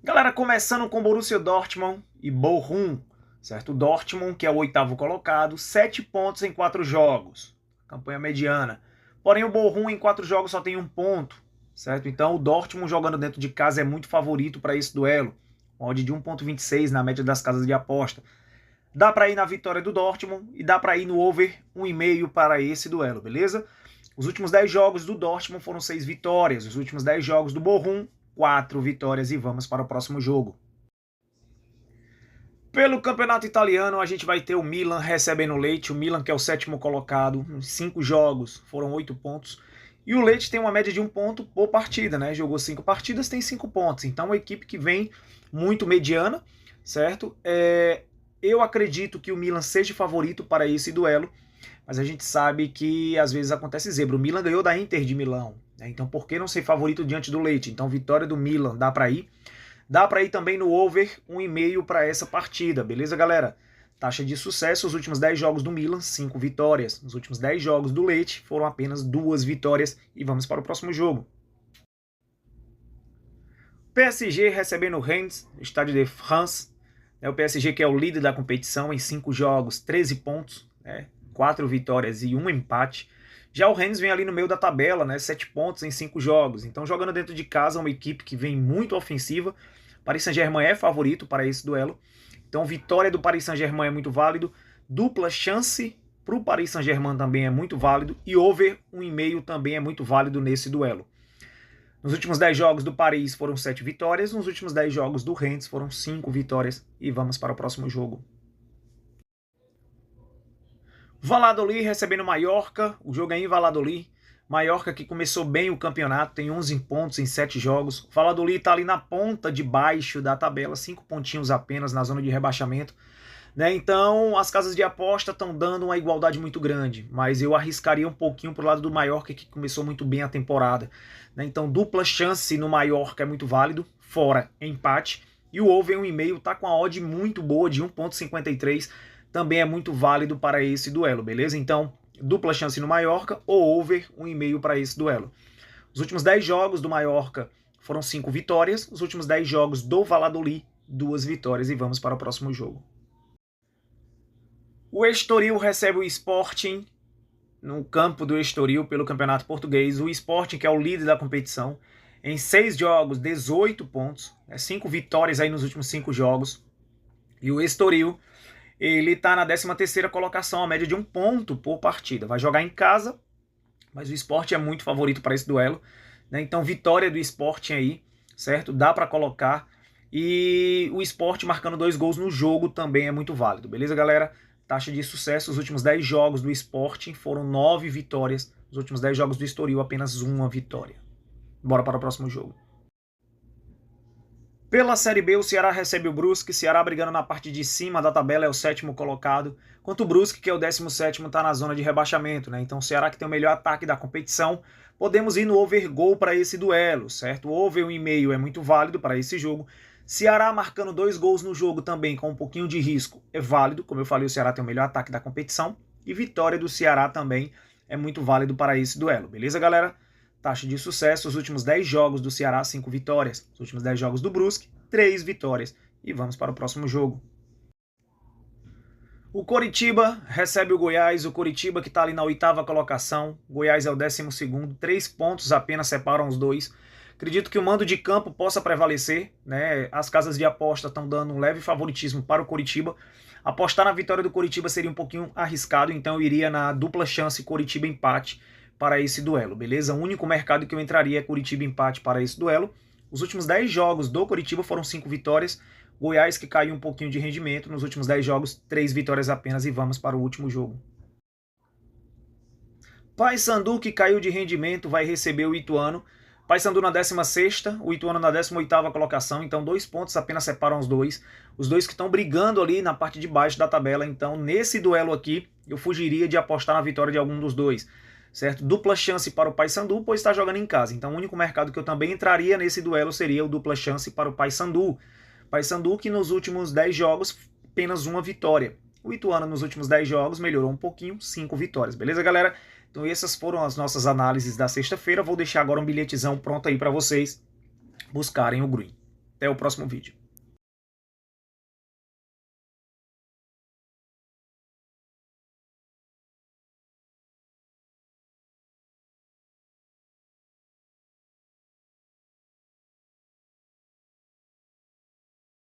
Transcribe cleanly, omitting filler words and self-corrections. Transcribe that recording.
Galera, começando com Borussia Dortmund e Bochum, certo? O Dortmund, que é o oitavo colocado, 7 pontos em 4 jogos, campanha mediana. Porém, o Bochum em 4 jogos só tem 1 ponto, certo? Então, o Dortmund jogando dentro de casa é muito favorito para esse duelo, odd de 1,26 na média das casas de aposta. Dá para ir na vitória do Dortmund e dá para ir no over 1,5 para esse duelo, beleza? Os últimos 10 jogos do Dortmund foram 6 vitórias, os últimos 10 jogos do Bochum 4 vitórias e vamos para o próximo jogo. Pelo campeonato italiano, a gente vai ter o Milan recebendo o Lecce. O Milan, que é o sétimo colocado, em 5 jogos, foram 8 pontos. E o Lecce tem uma média de 1 ponto por partida, né? Jogou 5 partidas, tem 5 pontos. Então, uma equipe que vem muito mediana, certo? Eu acredito que o Milan seja favorito para esse duelo, mas a gente sabe que às vezes acontece zebra. O Milan ganhou da Inter de Milão, né? Então por que não ser favorito diante do Lecce? Então vitória do Milan, dá para ir. Dá para ir também no over 1,5 para essa partida, beleza, galera? Taxa de sucesso, os últimos 10 jogos do Milan, 5 vitórias. Os últimos 10 jogos do Lecce foram apenas 2 vitórias. E vamos para o próximo jogo. PSG recebendo o Rennes, Estádio de France. O PSG, que é o líder da competição, em 5 jogos, 13 pontos, 4 vitórias e 1 empate. Já o Rennes vem ali no meio da tabela, 7 pontos em 5 jogos. Então, jogando dentro de casa, uma equipe que vem muito ofensiva. Paris Saint-Germain é favorito para esse duelo. Então, vitória do Paris Saint-Germain é muito válido. Dupla chance para o Paris Saint-Germain também é muito válido. E over 1,5 também é muito válido nesse duelo. Nos últimos 10 jogos do Paris foram 7 vitórias, nos últimos 10 jogos do Rennes foram 5 vitórias. E vamos para o próximo jogo. Valladolid recebendo Mallorca, o jogo é em Valladolid. Mallorca que começou bem o campeonato, tem 11 pontos em 7 jogos. Valladolid está ali na ponta de baixo da tabela, 5 pontinhos apenas na zona de rebaixamento. Então, as casas de aposta estão dando uma igualdade muito grande, mas eu arriscaria um pouquinho para o lado do Mallorca, que começou muito bem a temporada. Então, dupla chance no Mallorca é muito válido, fora empate. E o over 1,5 está com a odd muito boa, de 1,53, também é muito válido para esse duelo, beleza? Então, dupla chance no Mallorca ou over 1,5 para esse duelo. Os últimos 10 jogos do Mallorca foram 5 vitórias, os últimos 10 jogos do Valladolid, 2 vitórias, e vamos para o próximo jogo. O Estoril recebe o Sporting no campo do Estoril pelo Campeonato Português. O Sporting, que é o líder da competição, em 6 jogos, 18 pontos, 5 vitórias aí nos últimos 5 jogos. E o Estoril, ele está na 13ª colocação, a média de 1 ponto por partida. Vai jogar em casa, mas o Sporting é muito favorito para esse duelo. Então, vitória do Sporting aí, certo? Dá para colocar. E o Sporting marcando 2 gols no jogo também é muito válido, beleza, galera? Taxa de sucesso, os últimos 10 jogos do Sporting foram 9 vitórias. Os últimos 10 jogos do Estoril, apenas 1 vitória. Bora para o próximo jogo. Pela Série B, o Ceará recebe o Brusque. Ceará brigando na parte de cima da tabela, é o 7º colocado. Enquanto o Brusque, que é o 17º, está na zona de rebaixamento. Então o Ceará, que tem o melhor ataque da competição, podemos ir no over gol para esse duelo, certo? O over 1,5 é muito válido para esse jogo. Ceará marcando 2 gols no jogo também, com um pouquinho de risco, é válido. Como eu falei, o Ceará tem o melhor ataque da competição. E vitória do Ceará também é muito válido para esse duelo. Beleza, galera? Taxa de sucesso, os últimos 10 jogos do Ceará, 5 vitórias. Os últimos 10 jogos do Brusque, 3 vitórias. E vamos para o próximo jogo. O Coritiba recebe o Goiás. O Coritiba que está ali na 8ª colocação. O Goiás é o 12º. 3 pontos apenas separam os dois. Acredito que o mando de campo possa prevalecer, As casas de aposta estão dando um leve favoritismo para o Coritiba. Apostar na vitória do Coritiba seria um pouquinho arriscado, então eu iria na dupla chance Coritiba empate para esse duelo, beleza? O único mercado que eu entraria é Coritiba empate para esse duelo. Os últimos 10 jogos do Coritiba foram 5 vitórias. Goiás, que caiu um pouquinho de rendimento nos últimos 10 jogos, 3 vitórias apenas, e vamos para o último jogo. Paysandu, que caiu de rendimento, vai receber o Ituano. Paysandu na 16ª, o Ituano na 18ª colocação, então 2 pontos apenas separam os dois. Os dois que estão brigando ali na parte de baixo da tabela, então nesse duelo aqui eu fugiria de apostar na vitória de algum dos dois, certo? Dupla chance para o Paysandu, pois está jogando em casa, então o único mercado que eu também entraria nesse duelo seria o dupla chance para o Paysandu. Paysandu que nos últimos 10 jogos apenas 1 vitória. O Ituano nos últimos 10 jogos melhorou um pouquinho, 5 vitórias, beleza, galera? Então essas foram as nossas análises da sexta-feira. Vou deixar agora um bilhetezão pronto aí para vocês buscarem o Green. Até o próximo vídeo.